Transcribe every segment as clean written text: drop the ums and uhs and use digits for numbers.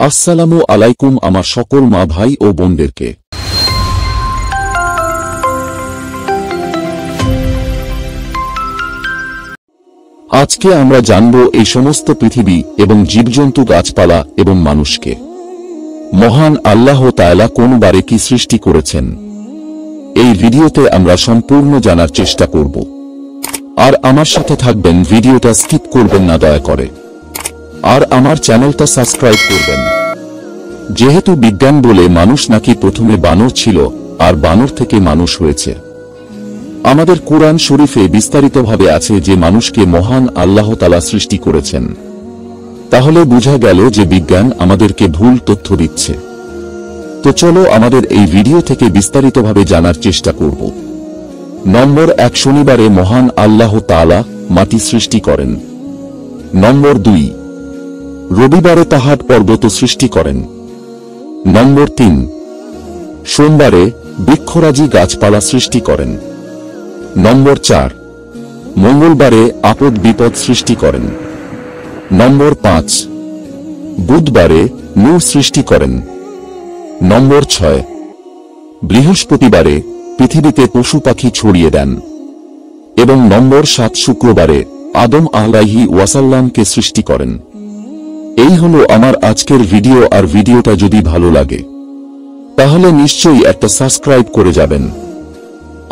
আসসালামু আলাইকুম আমার সকল মা ভাই ও বোনদেরকে। আজকে আমরা জানব এই সমস্ত পৃথিবী এবং জীবজন্তু, গাছপালা এবং মানুষকে মহান আল্লাহ তাআলা কোন বারে কি সৃষ্টি করেছেন। এই ভিডিওতে আমরা সম্পূর্ণ জানার চেষ্টা করব, আর আমার সাথে থাকবেন। ভিডিওটা স্কিপ করবেন না দয়া করে, আর আমার চ্যানেলটা সাবস্ক্রাইব করবেন। যেহেতু বিজ্ঞান বলে মানুষ নাকি প্রথমে বানর ছিল আর বানর থেকে মানুষ হয়েছে, আমাদের কুরআন শরীফে বিস্তারিতভাবে আছে যে মানুষকে মহান আল্লাহ তাআলা সৃষ্টি করেছেন। তাহলে বোঝা গেল যে বিজ্ঞান আমাদেরকে ভুল তথ্য দিচ্ছে। তো চলো আমাদের এই ভিডিও থেকে বিস্তারিতভাবে জানার চেষ্টা করব। নম্বর 1, শনিবারে মহান আল্লাহ তাআলা মাটি সৃষ্টি করেন। নম্বর 2, রবিবারে পাহাড় পর্বত সৃষ্টি করেন। নম্বর 3, সোমবারে বৃক্ষরাজি গাছপালা সৃষ্টি করেন। নম্বর 4, মঙ্গলবারে আপদ বিপদ সৃষ্টি করেন। নম্বর 5, বুধবারে নূর সৃষ্টি করেন। নম্বর 6, বৃহস্পতিবারে পৃথিবীতে পশু পাখি ছড়িয়ে দেন। এবং নম্বর 7, শুক্রবারে আদম আলাইহি ওয়াসাল্লামকে সৃষ্টি করেন। এই হলো আমার আজকের ভিডিও। আর ভিডিওটা যদি ভালো লাগে তাহলে নিশ্চয়ই একটা সাবস্ক্রাইব করে যাবেন,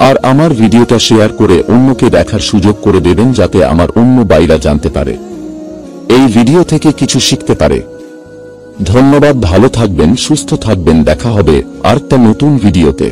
আর আমার ভিডিওটা শেয়ার করে অন্যকে দেখার সুযোগ করে দেবেন, যাতে আমার অন্য ভাইরা জানতে পারে, এই ভিডিও থেকে কিছু শিখতে পারে। ধন্যবাদ, ভালো থাকবেন, সুস্থ থাকবেন, দেখা হবে আরেকটা নতুন ভিডিওতে।